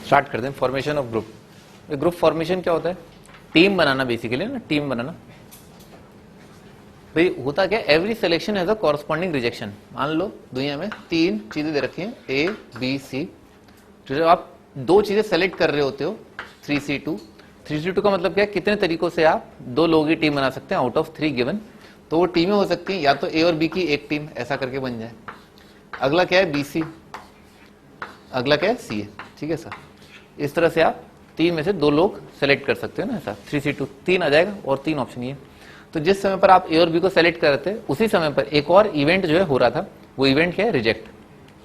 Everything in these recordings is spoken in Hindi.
स्टार्ट करते हैं formation of group. Group formation क्या होता है? टीम बनाना बेसिकली ना, टीम बनाना। भाई होता क्या, every selection has a corresponding rejection. मान लो दुनिया में 3 चीजें दे रखी हैं A, B, C। तो जब आप 2 चीजें सेलेक्ट कर रहे होते हो 3C2, 3C2 का मतलब क्या है, कितने तरीकों से आप 2 लोगों की टीम बना सकते हैं आउट ऑफ 3 गिवन। तो वो टीमें हो सकती हैं या तो A और B की एक टीम ऐसा करके बन जाए, अगला क्या है BC, अगला क्या है CA। ठीक है सर, इस तरह से आप 3 में से 2 लोग सेलेक्ट कर सकते हो ना, ऐसा 3C2 3 आ जाएगा और 3 ऑप्शन ये। तो जिस समय पर आप A और B को सेलेक्ट कर रहे थे उसी समय पर एक और इवेंट जो है हो रहा था, वो इवेंट क्या है, रिजेक्ट।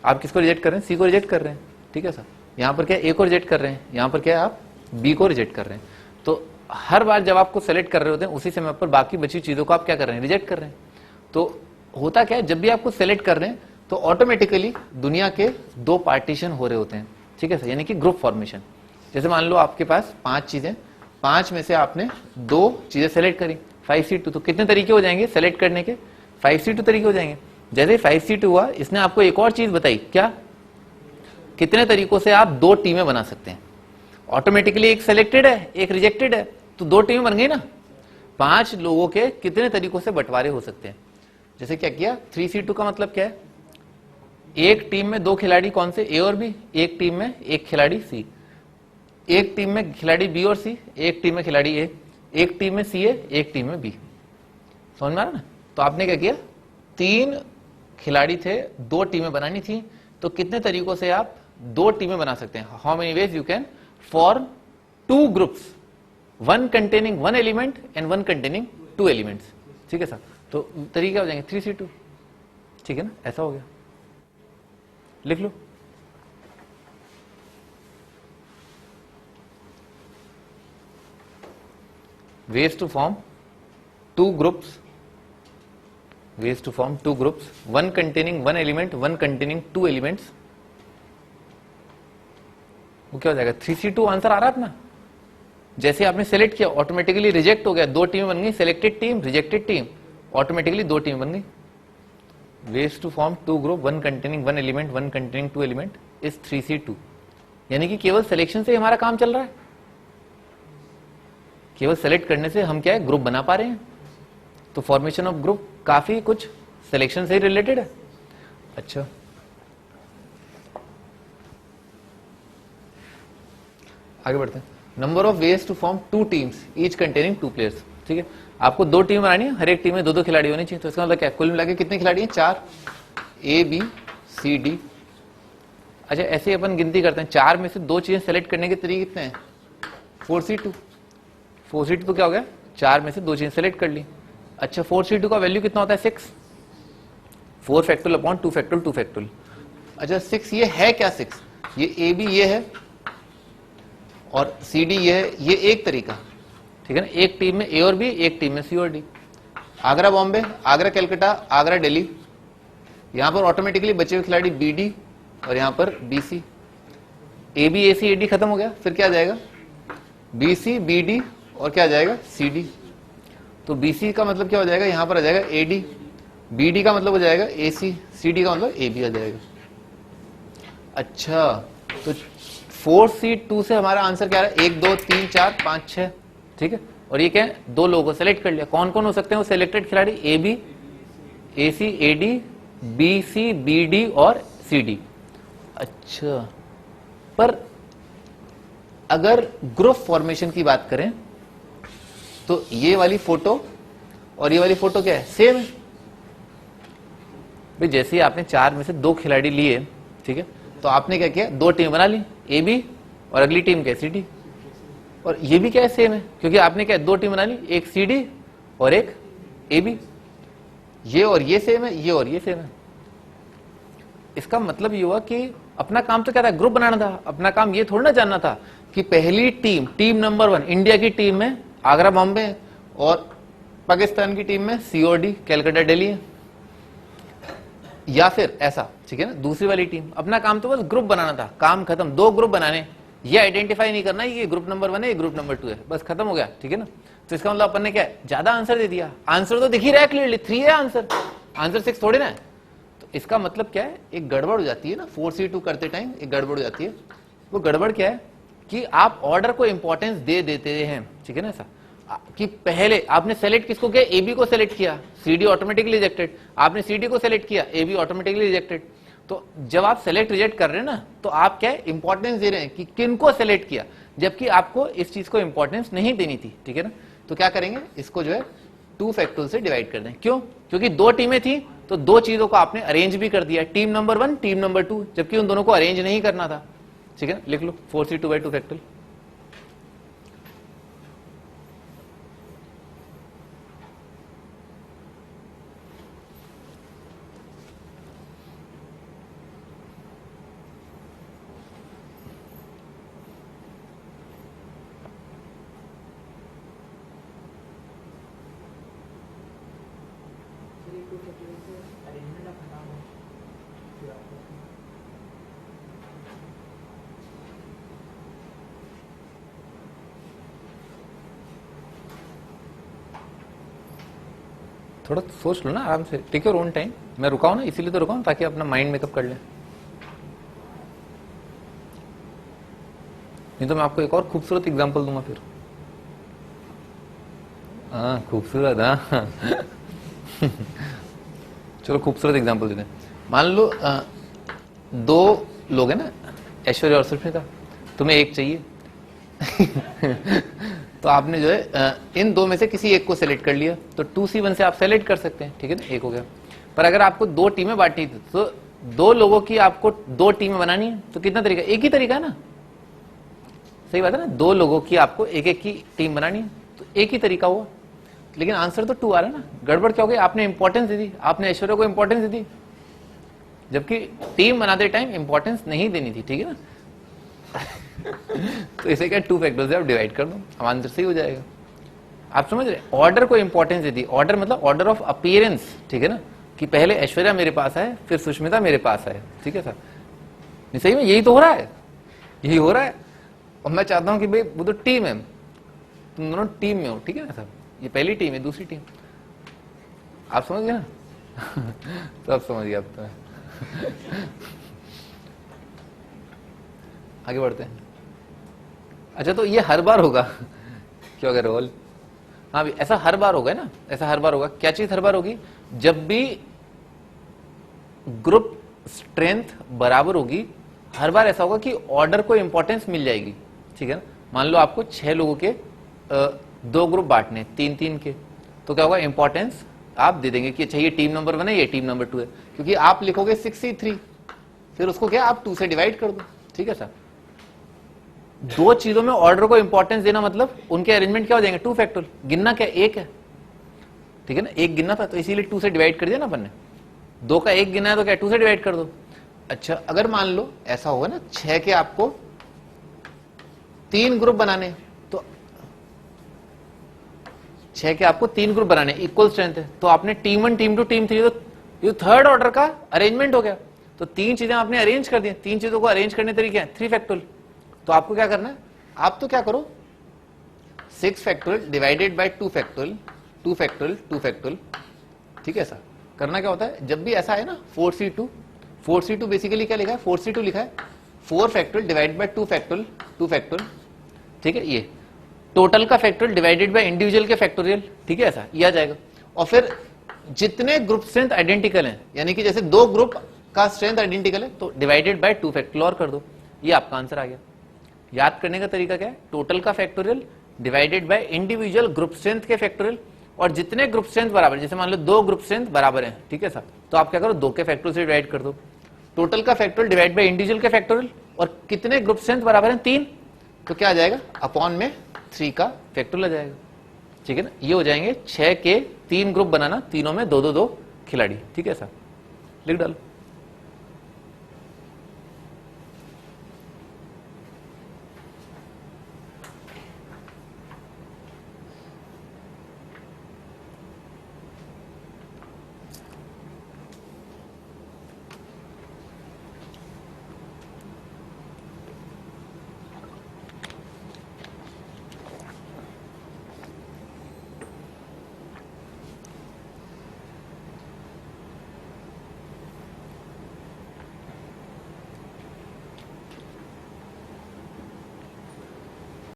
आप किसको रिजेक्ट कर रहे हैं? C को रिजेक्ट कर रहे हैं। ठीक है सर, यहाँ पर क्या है, A को रिजेक्ट कर रहे हैं, यहाँ पर क्या है, आप B को रिजेक्ट कर रहे हैं। तो हर बार जब आपको सेलेक्ट कर रहे होते हैं उसी समय पर बाकी बची चीजों को आप क्या कर रहे हैं, रिजेक्ट कर रहे हैं। तो होता क्या है, जब भी आपको सेलेक्ट कर रहे हैं तो ऑटोमेटिकली दुनिया के 2 पार्टीशन हो रहे होते हैं। ठीक है सर, यानी कि ग्रुप फॉर्मेशन। जैसे मान लो आपके पास 5 चीजें, 5 में से आपने 2 चीजें सेलेक्ट करी 5C2, तो कितने तरीके हो जाएंगे सेलेक्ट करने के? 5C2 तरीके हो जाएंगे। जैसे 5C2 हुआ, इसने आपको एक और चीज बताई, क्या, कितने तरीकों से आप 2 टीमें बना सकते हैं। ऑटोमेटिकली एक सेलेक्टेड है, एक रिजेक्टेड है, तो 2 टीमें बन गई ना। 5 लोगों के कितने तरीकों से बंटवारे हो सकते हैं। जैसे क्या किया, 3C2 का मतलब क्या है, एक टीम में 2 खिलाड़ी कौन से, A और B, एक टीम में एक खिलाड़ी C, एक टीम में खिलाड़ी B और C, एक टीम में खिलाड़ी A, एक टीम में C है, एक टीम में B। समझ में आ रहा ना? तो आपने क्या किया, 3 खिलाड़ी थे, 2 टीमें बनानी थी, तो कितने तरीकों से आप 2 टीमें बना सकते हैं। How many ways you can form 2 groups, 1 containing 1 element and 1 containing 2 elements. ठीक है सर, तो तरीके हो जाएंगे 3C2। ठीक है ना, ऐसा हो गया, लिख लो। ways to form 2 groups, ways to form 2 groups, 1 containing 1 element, 1 containing 2 elements। वो क्या हो जाएगा, 3C2 आंसर आ रहा था ना। जैसे आपने सेलेक्ट किया ऑटोमेटिकली रिजेक्ट हो गया, 2 टीमें बन गई, selected team, rejected team, automatically 2 टीमें बन गई। ways to form 2 group, 1 containing 1 element, 1 containing 2 element is 3C2। यानी कि केवल सिलेक्शन से हमारा काम चल रहा है, केवल सेलेक्ट करने से हम क्या है, ग्रुप बना पा रहे हैं। तो फॉर्मेशन ऑफ ग्रुप काफी कुछ सिलेक्शन से ही रिलेटेड है। अच्छा, आगे बढ़ते हैं। Number of ways to form 2 teams each containing 2 players. ठीक है, आपको 2 टीम बनानी है, हर एक टीम में 2-2 खिलाड़ी होनी चाहिए। तो इसका मतलब क्या, कुल मिला के कितने खिलाड़ी हैं, 4, A, B, C, D। अच्छा, ऐसे अपन गिनती करते हैं, 4 में से 2 चीजें सेलेक्ट करने के तरीके कितने हैं, 4C2। 4C2 तो क्या हो गया, 4 में से 2 चीजें सेलेक्ट कर ली। अच्छा, 4C2 का वैल्यू कितना होता है, 6, 4 फैक्टोरियल अपॉन 2 फैक्टोरियल 2 फैक्टोरियल। अच्छा, 6 ये है क्या, 6 ये AB ये है और CD ये है, ये एक तरीका। ठीक है ना, एक टीम में A और B, एक टीम में C और D। आगरा बॉम्बे, आगरा कलकत्ता, आगरा दिल्ली, यहां पर ऑटोमेटिकली बचे हुए खिलाड़ी BD और यहां पर BC। AB AC AD खत्म हो गया, फिर क्या आ जाएगा, BC BD और क्या आ जाएगा, CD। तो BC का मतलब क्या हो जाएगा, यहां पर आ जाएगा AD, BD का मतलब हो जाएगा AC, CD का मतलब AB आ जाएगा। अच्छा, तो 4C2 से हमारा आंसर क्या है, 1 2 3 4 5 6। ठीक है, और ये क्या है, 2 लोगों को सेलेक्ट कर लिया। कौन कौन हो सकते हैं वो सिलेक्टेड खिलाड़ी, AB AC AD BC BD और CD। अच्छा, पर अगर ग्रुप फॉर्मेशन की बात करें तो ये वाली फोटो और ये वाली फोटो क्या है, सेम है भाई। जैसे ही आपने 4 में से 2 खिलाड़ी लिए, ठीक है, तो आपने क्या किया, 2 टीम बना ली, AB और अगली टीम क्या, CD। और ये भी क्या है, सेम है, क्योंकि आपने क्या 2 टीम बना ली, एक CD और एक AB। ये और ये सेम है, ये और ये सेम है। इसका मतलब ये हुआ कि अपना काम तो क्या था, ग्रुप बनाना था। अपना काम ये थोड़ा ना जानना था कि पहली टीम, टीम नंबर 1 इंडिया की टीम में आगरा बॉम्बे और पाकिस्तान की टीम में C और D कलकत्ता दिल्ली है, या फिर ऐसा। ठीक है ना, दूसरी वाली टीम, अपना काम तो बस ग्रुप बनाना था, काम खत्म। 2 ग्रुप बनाने, ये आइडेंटिफाई नहीं करना ये ग्रुप नंबर 1 है, ये ग्रुप नंबर 2 है, बस खत्म हो गया। ठीक है ना, तो इसका मतलब अपन ने क्या ज्यादा आंसर दे दिया। आंसर तो दिख ही रहा है क्लियरली, 3 है आंसर, आंसर 6 थोड़े ना है। तो इसका मतलब क्या है, एक गड़बड़ हो जाती है ना 4C2 करते टाइम, एक गड़बड़ हो जाती है। वो गड़बड़ क्या है कि आप ऑर्डर को इंपॉर्टेंस दे देते हैं, ठीक है ना ऐसा, कि पहले आपने सेलेक्ट किसको किया, ए बी को सेलेक्ट किया, सी डी ऑटोमेटिकली रिजेक्टेड, आपने सी डी को सेलेक्ट किया, ए बी ऑटोमेटिकली रिजेक्टेड। तो जब आप सेलेक्ट रिजेक्ट कर रहे हैं ना, तो आप क्या है इंपॉर्टेंस दे रहे हैं कि किन को सेलेक्ट किया, जबकि आपको इस चीज को इंपॉर्टेंस नहीं देनी थी, ठीक है ना। तो क्या करेंगे, इसको जो है 2 फैक्टोरियल से डिवाइड कर दें। क्यों? क्योंकि 2 टीमें थी, तो 2 चीजों को आपने अरेंज भी कर दिया, टीम नंबर 1 टीम नंबर 2, जबकि उन दोनों को अरेंज नहीं करना था, ठीक है। लिख लो 4c2/2 फैक्टोरियल। थोड़ा सोच लो ना आराम से, टेक योर ओन टाइम। मैं रुका हूं ना, इसीलिए तो रुका हूं ताकि अपना माइंड मेकअप कर ले। नहीं तो मैं आपको एक और खूबसूरत एग्जांपल दूंगा फिर। हाँ खूबसूरत, हाँ चलो खूबसूरत एग्जांपल देते हैं। मान लो 2 लोग हैं ना, ऐश्वर्या और सुष्मिता, तुम्हें एक चाहिए तो आपने जो है इन 2 में से किसी एक को सेलेक्ट कर लिया, तो 2c1 से आप सेलेक्ट कर सकते हैं, ठीक है ना, एक हो गया। पर अगर आपको 2 टीमें बांटनी थी, तो 2 लोगों की आपको 2 टीमें बनानी है, तो कितना तरीका, एक ही तरीका है ना, सही बात है ना, 2 लोगों की आपको एक एक की टीम बनानी है, तो एक ही तरीका हुआ। लेकिन आंसर तो 2 आ रहा है ना, गड़बड़ क्या हो गई, आपने इंपॉर्टेंस दे दी, आपने ऐश्वर्या को इंपॉर्टेंस दे दी, जबकि टीम बनाते टाइम इंपॉर्टेंस नहीं देनी थी, ठीक है ना तो इसे क्या 2 फैक्टर्स से आप डिवाइड कर दो, अब आंसर सही हो जाएगा। आप समझ रहे, ऑर्डर को इंपॉर्टेंस दे दी, ऑर्डर मतलब ऑर्डर ऑफ अपीयरेंस, ठीक है ना, कि पहले ऐश्वर्या मेरे पास आए, फिर सुष्मिता मेरे पास आए, ठीक है सर। नहीं सही में यही तो हो रहा है, यही हो रहा है। और मैं चाहता हूं कि भाई वो तो टीम है, तुम दोनों टीम में हो, ठीक है ना सर, ये पहली टीम है, दूसरी टीम, आप समझ गए ना सब समझ गया अब तो आगे बढ़ते हैं। अच्छा तो ये हर बार होगा क्यों, अगर रोल, हाँ भी ऐसा हर बार होगा ना, ऐसा हर बार होगा। क्या चीज हर बार होगी, जब भी ग्रुप स्ट्रेंथ बराबर होगी, हर बार ऐसा होगा कि ऑर्डर को इंपॉर्टेंस मिल जाएगी, ठीक है ना। मान लो आपको 6 लोगों के 2 ग्रुप बांटने, 3-3 के, तो क्या होगा, इंपॉर्टेंस आप दे देंगे कि अच्छा ये टीम नंबर 1 है, ये टीम नंबर 2 है, क्योंकि आप लिखोगे 6c3, फिर उसको क्या आप 2 से डिवाइड कर दो, ठीक है सर। 2 चीजों में ऑर्डर को इंपॉर्टेंस देना मतलब उनके अरेंजमेंट क्या हो जाएंगे, 2 फैक्टोरियल। गिनना क्या, 1 है, ठीक है ना, 1 गिनना था, तो इसीलिए 2 से डिवाइड कर दिया ना अपन ने। 2 का 1 गिना है तो क्या 2 से डिवाइड कर दो। अच्छा अगर मान लो ऐसा होगा ना, 6 के आपको 3 ग्रुप बनाने, तो 6 के आपको 3 ग्रुप बनाने, इक्वल स्ट्रेंथ है, तो आपने टीम 1 टीम 2 टीम 3, तो ये 3rd ऑर्डर का अरेंजमेंट हो गया। तो 3 चीजें आपने अरेंज कर दी, 3 चीजों को अरेंज करने तरीके हैं 3 फैक्टोरियल। तो आपको क्या करना है, आप तो क्या करो, 6 factorial divided by 2 factorial, 2 factorial 2 factorial, ठीक है सर। करना क्या होता है, जब भी ऐसा है ना 4c2 बेसिकली क्या लिखा है, 4c2 लिखा है 4 factorial divided by 2 factorial 2 factorial, ठीक है। ये टोटल का फैक्टोरियल डिवाइडेड बाय इंडिविजुअल के फैक्टोरियल, ठीक है, ऐसा ये आ जाएगा। और फिर जितने ग्रुप स्ट्रेंथ आइडेंटिकल हैं, यानी कि जैसे 2 ग्रुप का स्ट्रेंथ आइडेंटिकल है, तो डिवाइडेड बाय 2 फैक्टोरियल और कर दो, ये आपका आंसर आ गया। याद करने का तरीका क्या है, टोटल का factorial divided by individual group strength के फैक्टोरियल, और जितने ग्रुप स्ट्रेंथ बराबर, जैसे मान लो 2 ग्रुप स्ट्रेंथ बराबर हैं, ठीक है सर, तो आप क्या करो 2 के फैक्टोरियल से डिवाइड कर दो। टोटल का फैक्टोरियल डिवाइड बाय इंडिविजुअल के फैक्टोरियल, और कितने ग्रुप स्ट्रेंथ बराबर हैं 3, तो क्या आ जाएगा, अपॉन में 3 का फैक्टोरियल आ जाएगा, ठीक है ना। ये हो जाएंगे 6 के 3 ग्रुप बनाना, तीनों में 2-2 खिलाड़ी, ठीक है सर, लिख डालो।